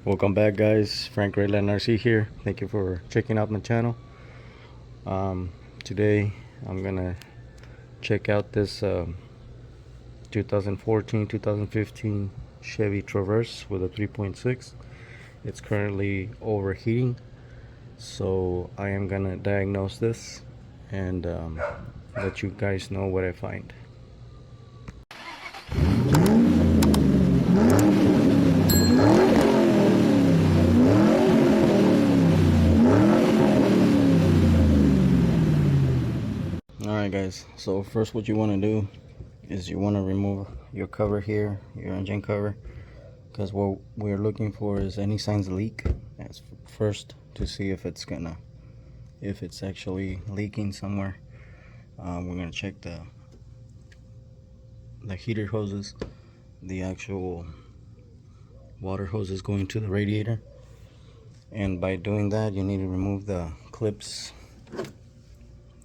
Welcome back, guys. Frank Redland RC here. Thank you for checking out my channel. Today I'm gonna check out this 2014-2015 Chevy Traverse with a 3.6. It's currently overheating, so I am gonna diagnose this and let you guys know what I find. Alright guys, so first what you want to do is you want to remove your cover here, your engine cover, because what we're looking for is any signs of leak. That's first, to see if it's actually leaking somewhere. We're gonna check the heater hoses, the actual water hoses going to the radiator, and by doing that you need to remove the clips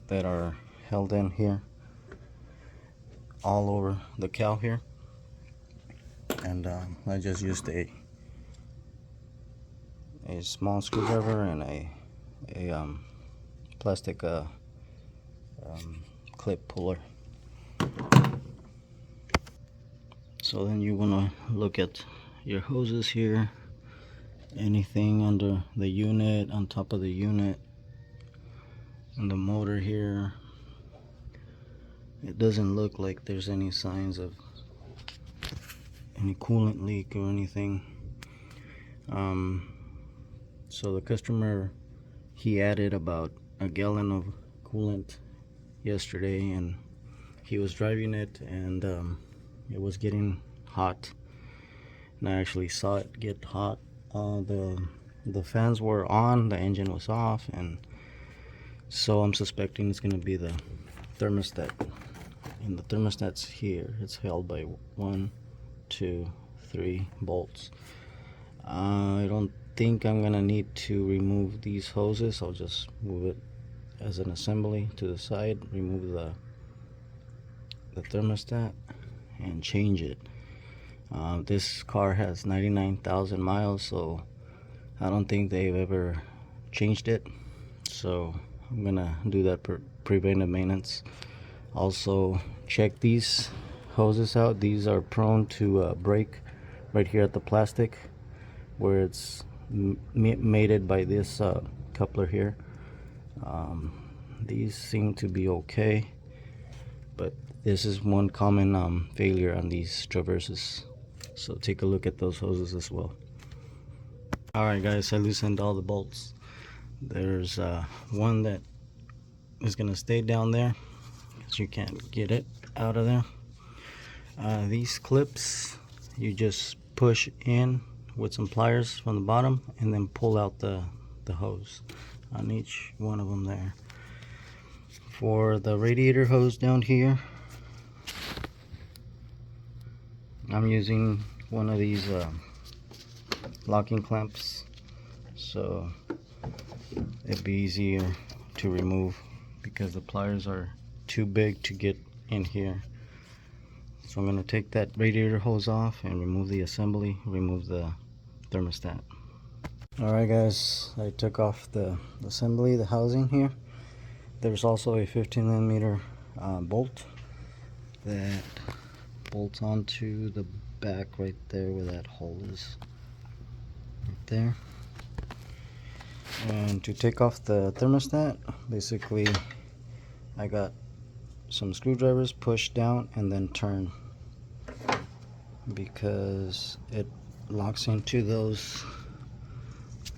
that are held in here all over the cowl here. And I just used a small screwdriver and a plastic clip puller. So then you want to look at your hoses here, anything under the unit, on top of the unit, and the motor here. It doesn't look like there's any signs of any coolant leak or anything. So the customer, he added about a gallon of coolant yesterday, and he was driving it, and it was getting hot, and I actually saw it get hot. The fans were on, the engine was off, and so I'm suspecting it's gonna be the thermostat. And the thermostat's here. It's held by 1, 2, 3 bolts. I don't think I'm gonna need to remove these hoses. I'll just move it as an assembly to the side, remove the thermostat, and change it. This car has 99,000 miles, so I don't think they've ever changed it. So I'm gonna do that preventive maintenance. Also, check these hoses out. These are prone to break right here at the plastic, where it's mated by this coupler here. These seem to be okay, but this is one common failure on these Traverses, so take a look at those hoses as well. Alright guys, I loosened all the bolts. There's one that is gonna stay down there because you can't get it out of there. These clips you just push in with some pliers from the bottom and then pull out the hose on each one of them there. For the radiator hose down here, I'm using one of these locking clamps, so it'd be easier to remove because the pliers are too big to get in here. So I'm going to take that radiator hose off and remove the assembly, remove the thermostat. Alright guys, I took off the assembly, the housing here. There's also a 15mm bolt that bolts onto the back right there where that hole is, right there. And to take off the thermostat, basically I got some screwdrivers, push down and then turn, because it locks into those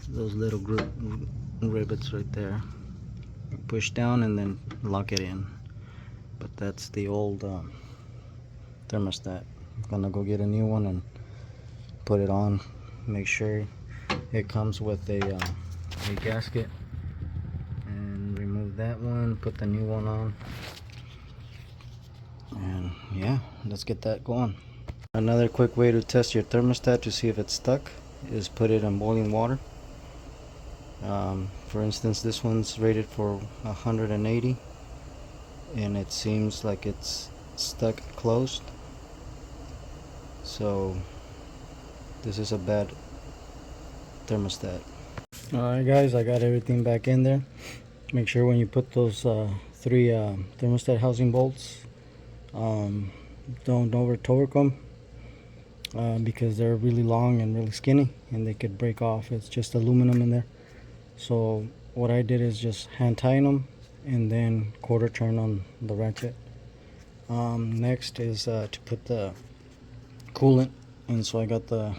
little rivets right there. Push down and then lock it in. But that's the old thermostat. I'm gonna go get a new one and put it on. Make sure it comes with a gasket, and remove that one, put the new one on, and yeah, let's get that going. Another quick way to test your thermostat to see if it's stuck is put it in boiling water. For instance, this one's rated for 180 and it seems like it's stuck closed, so this is a bad thermostat. Alright guys, I got everything back in there. Make sure when you put those three thermostat housing bolts, don't torque them, because they're really long and really skinny and they could break off. It's just aluminum in there. So what I did is just hand tighten them and then quarter turn on the ratchet. Next is to put the coolant, and so I got the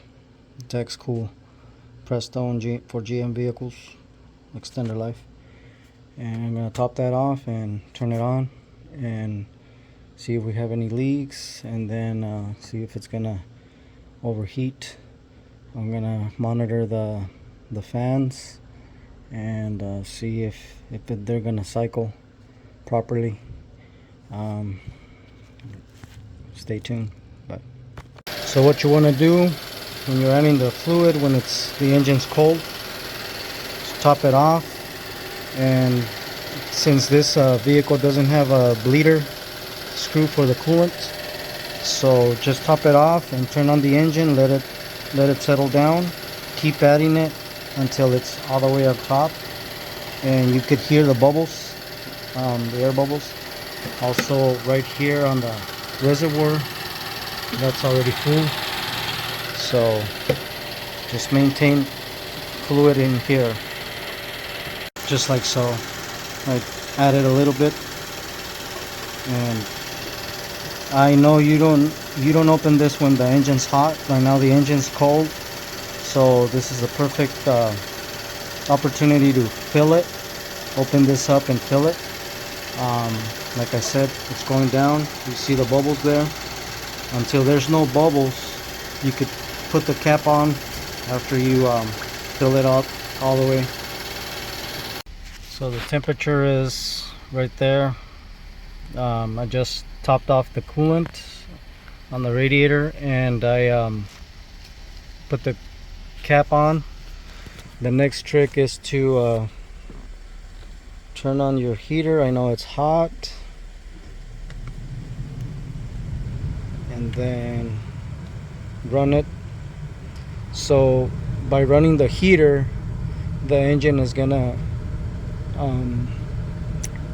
Tex Cool Prestone for GM vehicles, extender life, and I'm gonna top that off and turn it on and see if we have any leaks, and then see if it's gonna overheat. I'm gonna monitor the fans and see if they're gonna cycle properly. Stay tuned. Bye. So what you want to do when you're adding the fluid, when the engine's cold, just top it off. And since this vehicle doesn't have a bleeder screw for the coolant, so just top it off and turn on the engine, let it settle down. Keep adding it until it's all the way up top, and you could hear the bubbles, the air bubbles. Also right here on the reservoir, that's already full, so just maintain fluid in here, just like so. I added a little bit, and I know you don't open this when the engine's hot. Right now the engine's cold, so this is a perfect opportunity to fill it. Open this up and fill it. Like I said, it's going down. You see the bubbles there. Until there's no bubbles, you could put the cap on after you fill it up all the way. So the temperature is right there. I just topped off the coolant on the radiator, and I put the cap on. The next trick is to turn on your heater. I know it's hot, and then run it. So by running the heater, the engine is gonna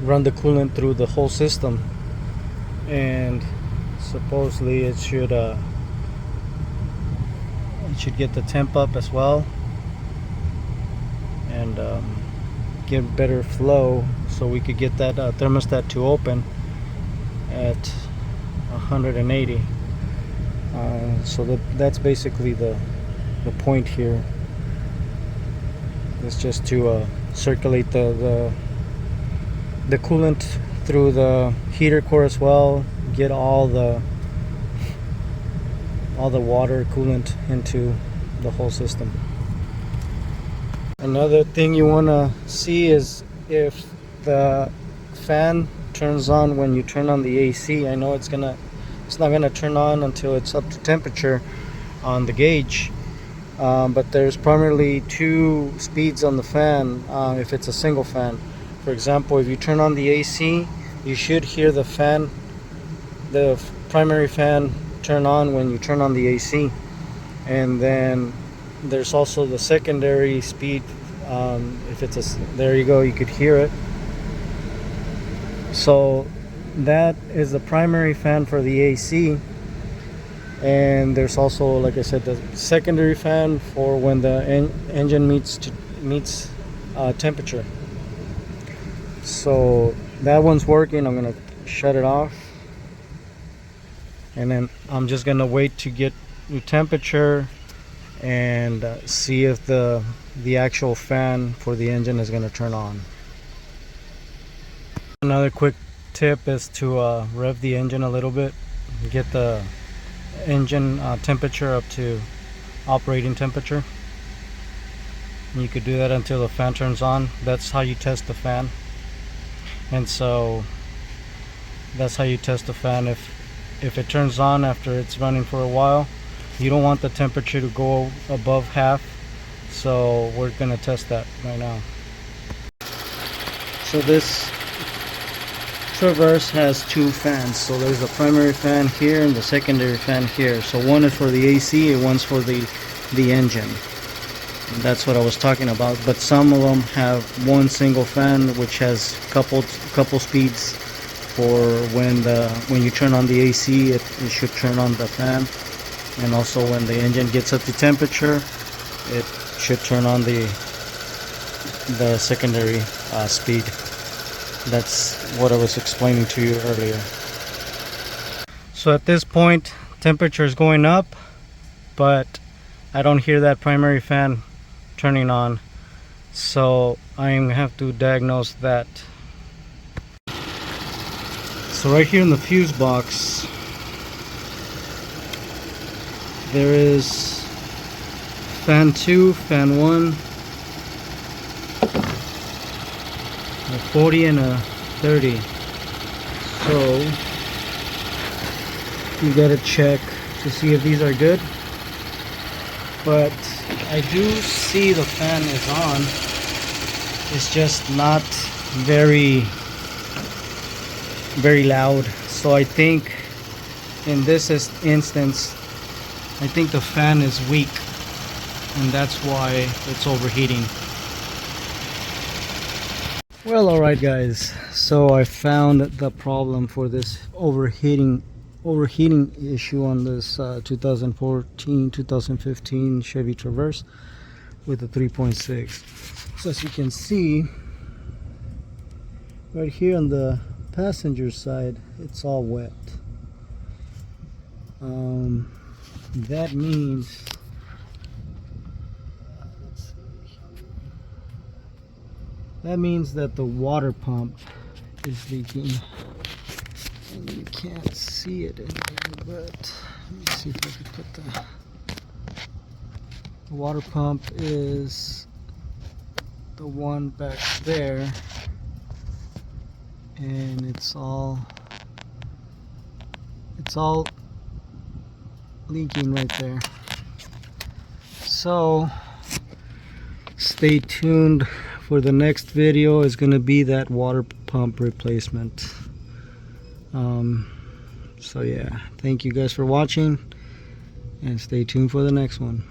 run the coolant through the whole system, and supposedly it should get the temp up as well, and get better flow, so we could get that thermostat to open at 180. So that's basically the point here. It's just to circulate the coolant through the heater core as well, get all the water coolant into the whole system. Another thing you want to see is if the fan turns on when you turn on the AC. I know it's not gonna turn on until it's up to temperature on the gauge, but there's primarily two speeds on the fan if it's a single fan. For example, if you turn on the AC, you should hear the primary fan turn on when you turn on the AC, and then there's also the secondary speed. If it's there you go, you could hear it. So that is the primary fan for the AC, and there's also, like I said, the secondary fan for when the engine meets temperature. So that one's working. I'm gonna shut it off, and then I'm just gonna wait to get new temperature and see if the actual fan for the engine is gonna turn on. Another quick tip is to rev the engine a little bit, get the engine temperature up to operating temperature. You could do that until the fan turns on. That's how you test the fan. And so that's how you test the fan. If it turns on after it's running for a while, you don't want the temperature to go above half, so we're gonna test that right now. So this Traverse has two fans, so there's a primary fan here and the secondary fan here. So one is for the AC and one's for the engine. And that's what I was talking about. But some of them have one single fan which has couple speeds for when you turn on the AC, it should turn on the fan, and also when the engine gets up to temperature, it should turn on the secondary speed. That's what I was explaining to you earlier. So at this point, temperature is going up, but I don't hear that primary fan turning on, so I'm gonna have to diagnose that. So right here in the fuse box, there is fan 2, fan 1, a 40 and a 30. So you gotta check to see if these are good. But I do see the fan is on. It's just not very loud. So I think in this instance, I think the fan is weak, and that's why it's overheating. Well, alright guys, so I found the problem for this overheating issue on this 2014-2015 Chevy Traverse with the 3.6. So as you can see, right here on the passenger side, it's all wet. That means that the water pump is leaking. And you can't see it in there, but let me see if I can put the water pump is the one back there, and it's all leaking right there. So stay tuned for the next video. Is going to be that water pump replacement. So yeah, thank you guys for watching, and stay tuned for the next one.